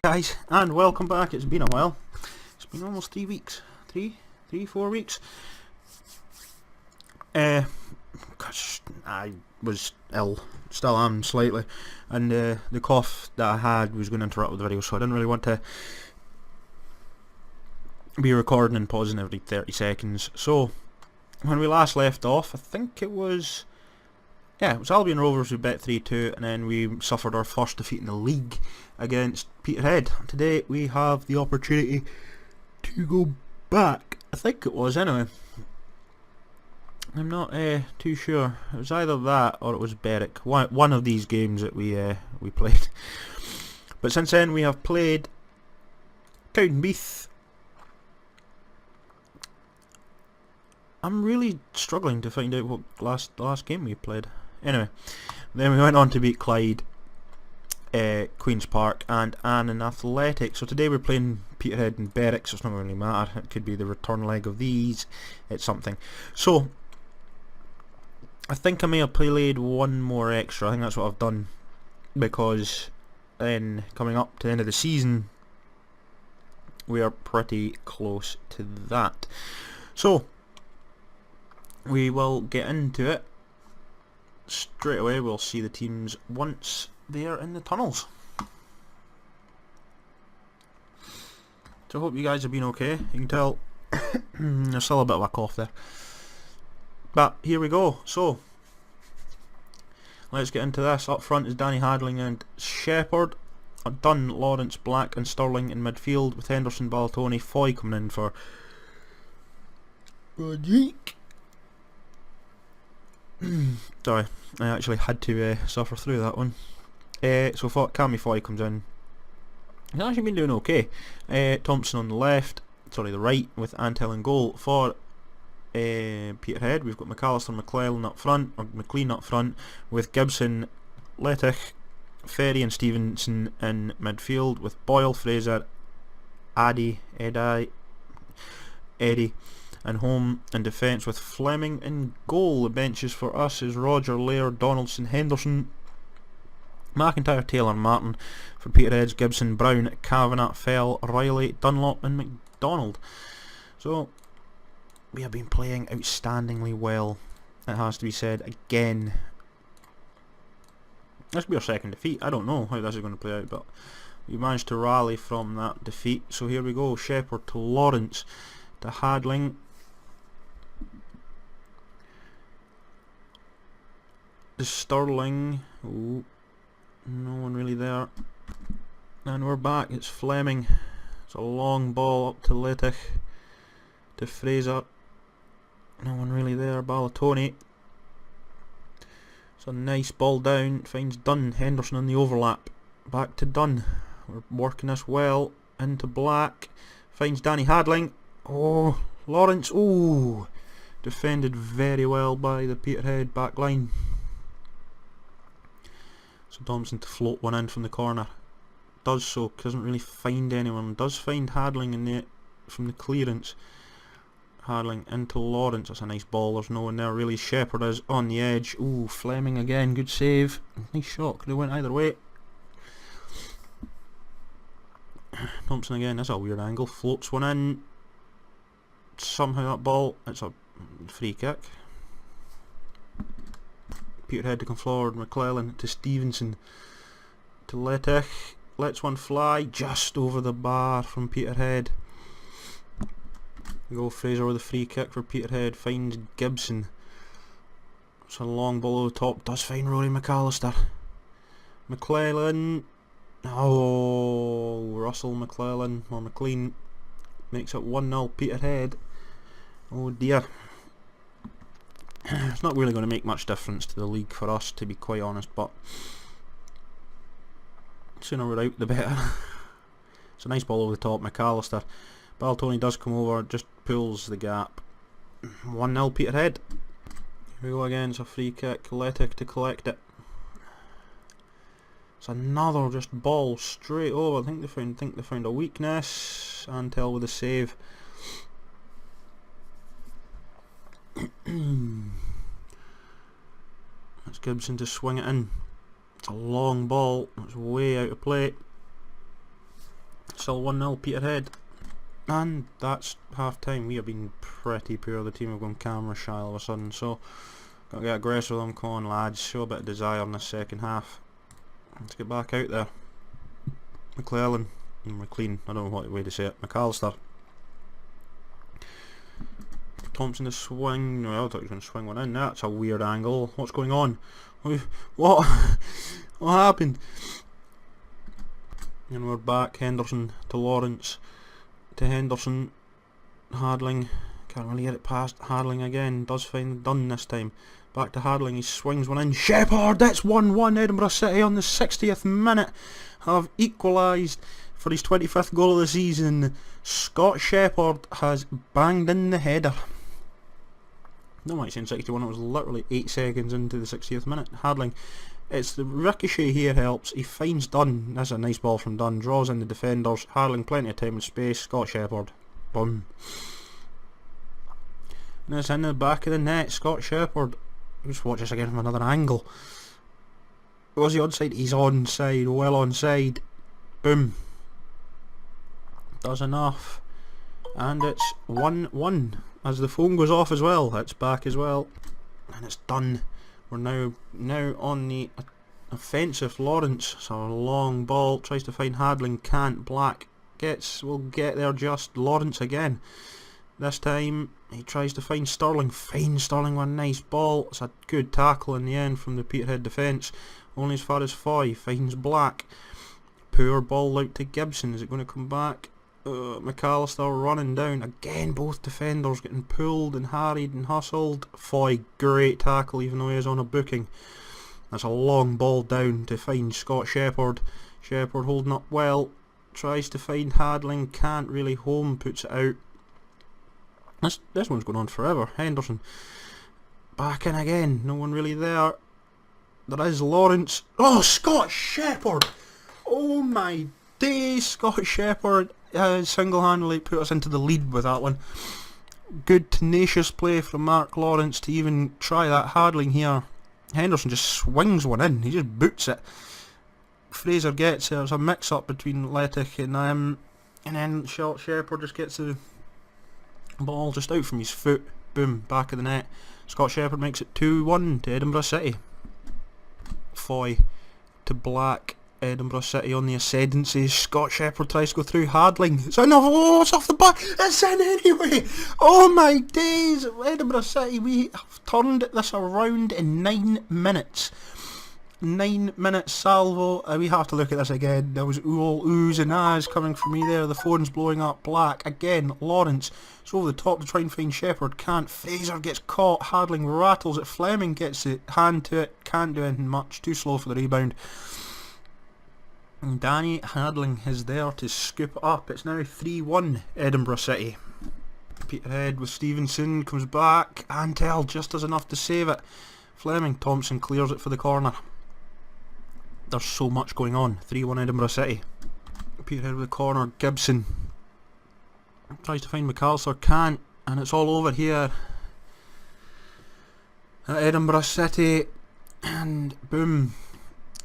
Guys, and welcome back. It's been a while. It's been almost 3 weeks. 4 weeks. Cause I was ill, still am slightly, and the cough that I had was going to interrupt with the video, so I didn't really want to be recording and pausing every 30 seconds. So when we last left off, I think it was Albion Rovers who bet 3-2, and then we suffered our first defeat in the league against Peterhead. Today we have the opportunity to go back. I think it was, anyway. I'm not too sure. It was either that or it was Berwick. One of these games that we played. But since then we have played Cowdenbeath. I'm really struggling to find out what last game we played. Anyway, then we went on to beat Clyde, Queen's Park and Annan Athletic. So today we're playing Peterhead and Berwick, so it's not really matter. It could be the return leg of these. It's something. So I think I may have played one more extra. I think that's what I've done, because then coming up to the end of the season we are pretty close to that. So we will get into it straight away. We'll see the teams once they're in the tunnels. So I hope you guys have been okay. You can tell there's still a bit of a cough there. But here we go. So let's get into this. Up front is Danny Hadling and Shepherd. Dunn, Lawrence, Black and Sterling in midfield, with Henderson, Balatoni, Foy coming in for Roderick. Sorry, I actually had to suffer through that one. So Cammy Foy comes in. He's actually been doing okay. Thompson on the left, the right, with Antel in goal. For Peterhead, we've got McAllister, McClellan up front, or McLean up front, with Gibson, Lettich, Ferry and Stevenson in midfield, with Boyle, Fraser, Eddie and Home in defence, with Fleming in goal. The benches for us is Roger, Laird, Donaldson, Henderson, McIntyre, Taylor, Martin. For Peterheads, Gibson, Brown, Kavanagh, Fell, Riley, Dunlop and McDonald. So we have been playing outstandingly well, it has to be said. Again, this will be our second defeat. I don't know how this is going to play out, but we managed to rally from that defeat. So here we go. Shepherd to Lawrence to Hadling. To Sterling. Ooh, no one really there. And we're back. It's Fleming. It's a long ball up to Lettich. To Fraser. No one really there. Balatoni. It's a nice ball down. Finds Dunn. Henderson in the overlap. Back to Dunn. We're working this well. Into Black. Finds Danny Hadling. Oh, Lawrence. Oh, defended very well by the Peterhead back line. So Thompson to float one in from the corner. Does so, doesn't really find anyone. Does find Hadling in the from the clearance. Hadling into Lawrence. That's a nice ball. There's no one there really. Shepherd is on the edge. Ooh, Fleming again. Good save. Nice shot. Could have went either way. Thompson again. That's a weird angle. Floats one in. Somehow that ball. It's a free kick. Peterhead to come forward. McClellan to Stevenson. To Lettich. Lets one fly just over the bar from Peterhead. We go Fraser with a free kick for Peterhead. Finds Gibson. It's a long ball over the top. Does find Rory McAllister. McClellan. Oh, Russell McClellan or McLean makes it 1-0 Peterhead. Oh dear. It's not really going to make much difference to the league for us, to be quite honest, but sooner we're out the better. It's a nice ball over the top. McAllister. Balatoni does come over, just pulls the gap. 1-0 Peterhead. Here we go again. It's a free kick. Lettich to collect it. It's another just ball straight over. I think they found a weakness. Antel with a save. That's Gibson to swing it in. It's a long ball. It's way out of play. Still 1-0 Peterhead. And that's half time. We have been pretty poor. The team have gone camera shy all of a sudden, so got to get aggressive with them. Come on lads, show a bit of desire in the second half. Let's get back out there. McClellan and McLean, I don't know what way to say it. McAllister. Thompson to swing. No, I thought he was going to swing one in. That's a weird angle. What's going on? What? What happened? And we're back. Henderson to Lawrence. To Henderson. Hardling. Can't really get it past Hardling again. Does find Dunn this time. Back to Hardling. He swings one in. Shepherd! That's 1-1. Edinburgh City on the 60th minute have equalised for his 25th goal of the season. Scott Shepherd has banged in the header. No, I'm actually in 61. It was literally 8 seconds into the 60th minute. Hardling. It's the ricochet here helps. He finds Dunn. That's a nice ball from Dunn. Draws in the defenders. Hardling plenty of time and space. Scott Shepherd. Boom. And it's in the back of the net. Scott Shepherd. Just watch this again from another angle. Was he onside? He's onside. Well onside. Boom. Does enough. And it's 1-1. As the phone goes off as well. It's back as well. And it's done. We're now on the offensive. Lawrence. It's a long ball. Tries to find Hardling. Can't. Black will get there just. Lawrence again. This time he tries to find Sterling. Finds Sterling with a nice ball. It's a good tackle in the end from the Peterhead defence. Only as far as Foy. Finds Black. Poor ball out to Gibson. Is it going to come back? McAllister running down. Again, both defenders getting pulled and harried and hustled. Foy, great tackle even though he is on a booking. That's a long ball down to find Scott Shepherd. Shepherd holding up well. Tries to find Hardling. Can't really home. Puts it out. This one's going on forever. Henderson. Back in again. No one really there. There is Lawrence. Oh, Scott Shepherd! Oh my days, Scott Shepherd single-handedly put us into the lead with that one. Good tenacious play from Mark Lawrence to even try that Hardling here. Henderson just swings one in. He just boots it. Fraser gets it. There's a mix-up between Letic and then Shepherd just gets the ball just out from his foot. Boom, back of the net. Scott Shepherd makes it 2-1 to Edinburgh City. Foy to Black. Edinburgh City on the ascendancy. Scott Shepherd tries to go through Hardling. It's in. Oh, it's off the back. It's in anyway. Oh my days. Edinburgh City, we have turned this around in 9 minutes. 9 minutes salvo. We have to look at this again. There was all oohs and ahs coming from me there. The phone's blowing up. Black again. Lawrence. It's over the top to try and find Shepherd. Can't. Fraser gets caught. Hardling rattles it. Fleming gets the hand to it. Can't do anything much. Too slow for the rebound. And Danny Hardling is there to scoop it up. It's now 3-1 Edinburgh City. Peterhead with Stevenson comes back. Antel just does enough to save it. Fleming. Thompson clears it for the corner. There's so much going on. 3-1 Edinburgh City. Peterhead with the corner. Gibson tries to find McAllister. Can't. And it's all over here at Edinburgh City. And boom.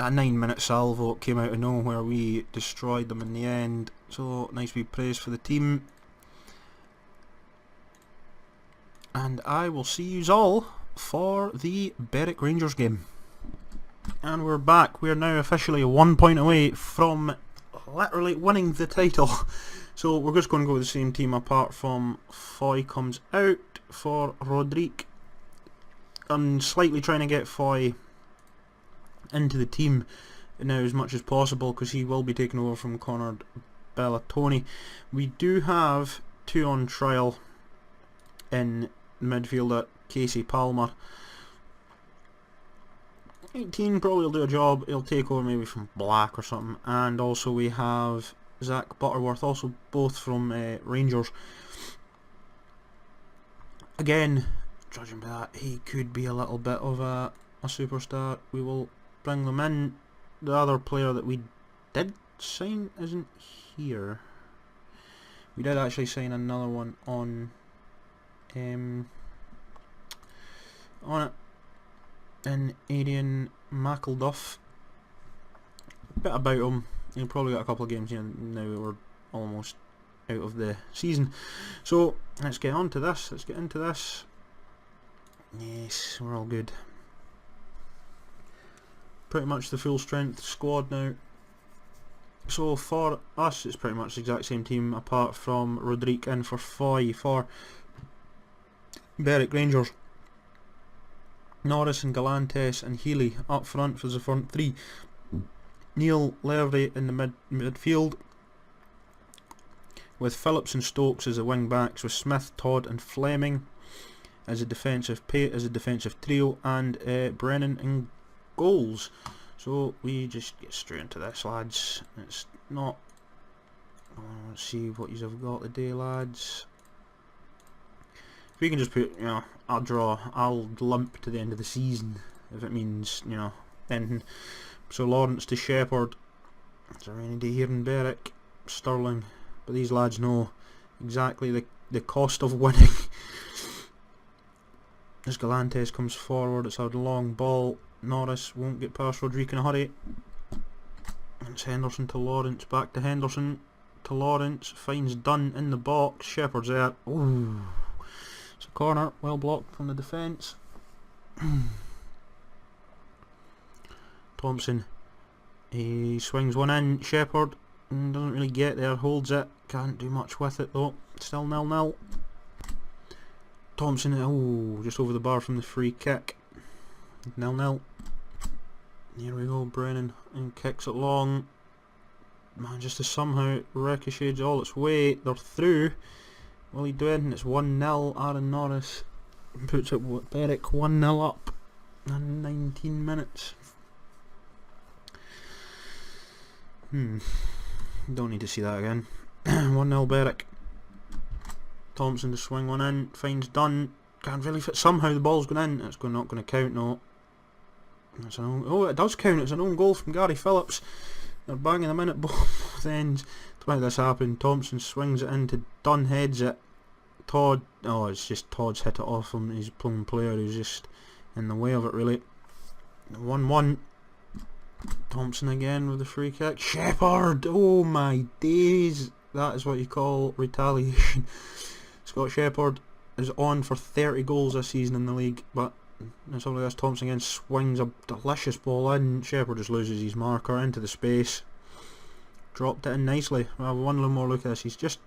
A 9-minute salvo came out of nowhere. We destroyed them in the end. So nice wee praise for the team. And I will see yous all for the Berwick Rangers game. And we're back. We're now officially 1 point away from literally winning the title. So we're just going to go with the same team apart from Foy comes out for Roderick. I'm slightly trying to get Foy into the team now as much as possible because he will be taking over from Conor Bellatoni. We do have 2 on trial in midfielder Casey Palmer. 18 probably will do a job. He'll take over maybe from Black or something. And also we have Zach Butterworth, also both from Rangers. Again, judging by that, he could be a little bit of a superstar. We will bring them in. The other player that we did sign isn't here. We did actually sign another one on it, in Adrian McElduff. A bit about him. He'll probably got a couple of games here now. We're almost out of the season. So let's get on to this. Let's get into this. Yes, we're all good. Pretty much the full strength squad now. So for us, it's pretty much the exact same team, apart from Rodrigue in for Foy for Berwick Rangers. Norris and Galantes and Healy up front for the front three. Neil Levery in the midfield, with Phillips and Stokes as the wing backs, with Smith, Todd and Fleming as a defensive trio, and Brennan in goals. So we just get straight into this, lads. It's not. Let's see what you have got today, lads. If we can just put, I'll limp to the end of the season if it means, ending. So Lawrence to Shepherd. It's a rainy day here in Berwick. Sterling. But these lads know exactly the cost of winning. As Galantes comes forward, it's a long ball. Norris won't get past Rodrigue in a hurry. It's Henderson to Lawrence, back to Henderson to Lawrence, finds Dunn in the box, Shepherd's there. Ooh. It's a corner, well blocked from the defence. Thompson, he swings one in, Shepherd doesn't really get there, holds it, can't do much with it though, still 0-0. Thompson, just over the bar from the free kick. 0-0. Here we go, Brennan, and kicks it long. Manages to somehow ricochet all its way. They're through. Will he do it? And it's 1-0. Aaron Norris puts it Berwick 1-0 up in 19 minutes. Don't need to see that again. 1-0 Berwick. Thompson to swing one in, finds Dunn, can't really fit, somehow the ball's gone in, it's not going to count, no. It's an own, it does count, it's an own goal from Gary Phillips. They're banging them in at both ends to make this happen. Thompson swings it into Dunn, heads it. Todd, it's just Todd's hit it off him, he's a playing player who's just in the way of it really. 1-1. Thompson again with the free kick. Shepherd, oh my days, that is what you call retaliation. Scott Shepherd is on for 30 goals this season in the league, but something like this, Thompson again swings a delicious ball in. Shepherd just loses his marker into the space. Dropped it in nicely. We'll have one little more look at this. He just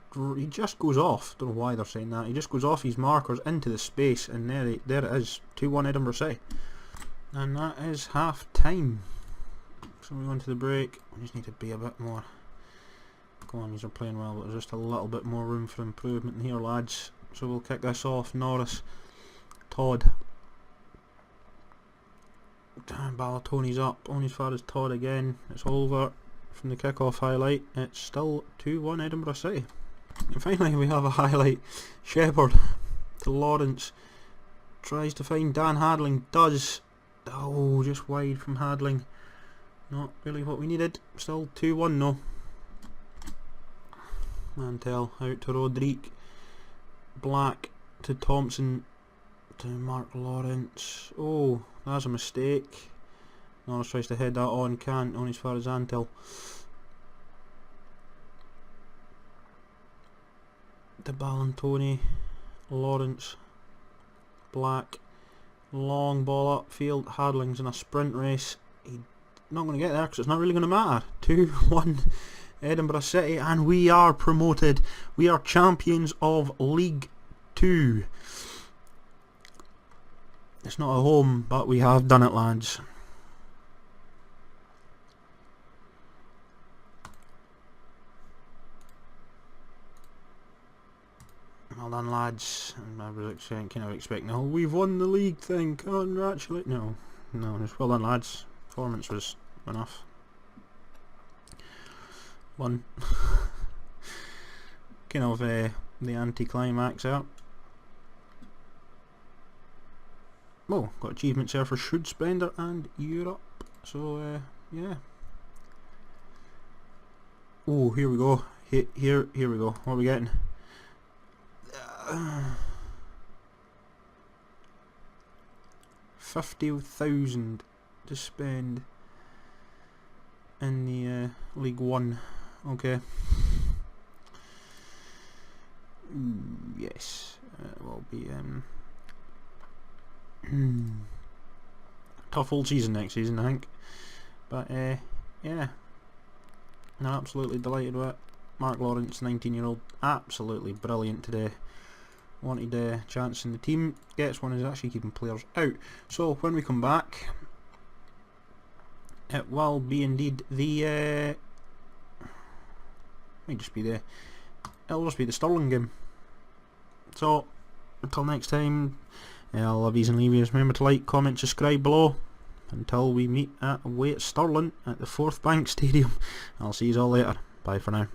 goes off. Don't know why they're saying that. He just goes off his markers into the space, and there it is. 2-1 Edinburgh City. And that is half time. So we go into the break. We just need to be a bit more. Go on, these are playing well, but there's just a little bit more room for improvement here, lads. So we'll kick this off. Norris, Todd. Balatoni's up, only as far as Todd again. It's over from the kick-off highlight. It's still 2-1 Edinburgh City. And finally we have a highlight. Shepherd to Lawrence. Tries to find Dan Hadling. Does. Oh, just wide from Hadling. Not really what we needed. Still 2-1 though. Mantell out to Rodrigue. Black to Thompson to Mark Lawrence. Oh, that's a mistake. Norris tries to head that on, can't, only as far as Antel. To Ballantoni. Lawrence. Black. Long ball upfield. Hadling's in a sprint race. He's not going to get there because it's not really going to matter. 2-1 Edinburgh City, and we are promoted. We are champions of League 2. It's not a home, but we have done it, lads. Well done, lads. I was kind of expecting, oh, we've won the league thing, congratulate. No, just well done, lads. Performance was enough. One. Kind of the anti-climax out. Oh, got achievements there for Should Spender and Europe. So yeah. Oh, here we go. Here we go. What are we getting? 50,000 to spend in the League 1. Okay. Yes, it will be tough old season next season, I think. But yeah, I'm absolutely delighted with it. Mark Lawrence, 19-year-old, absolutely brilliant today. Wanted a chance in the team, gets one, is actually keeping players out. So when we come back, it will be indeed the it'll just be the Sterling game. So until next time, I love yous and leave yous. Remember to like, comment, subscribe below. Until we meet away at Stirling at the Fourth Bank Stadium. I'll see yous all later. Bye for now.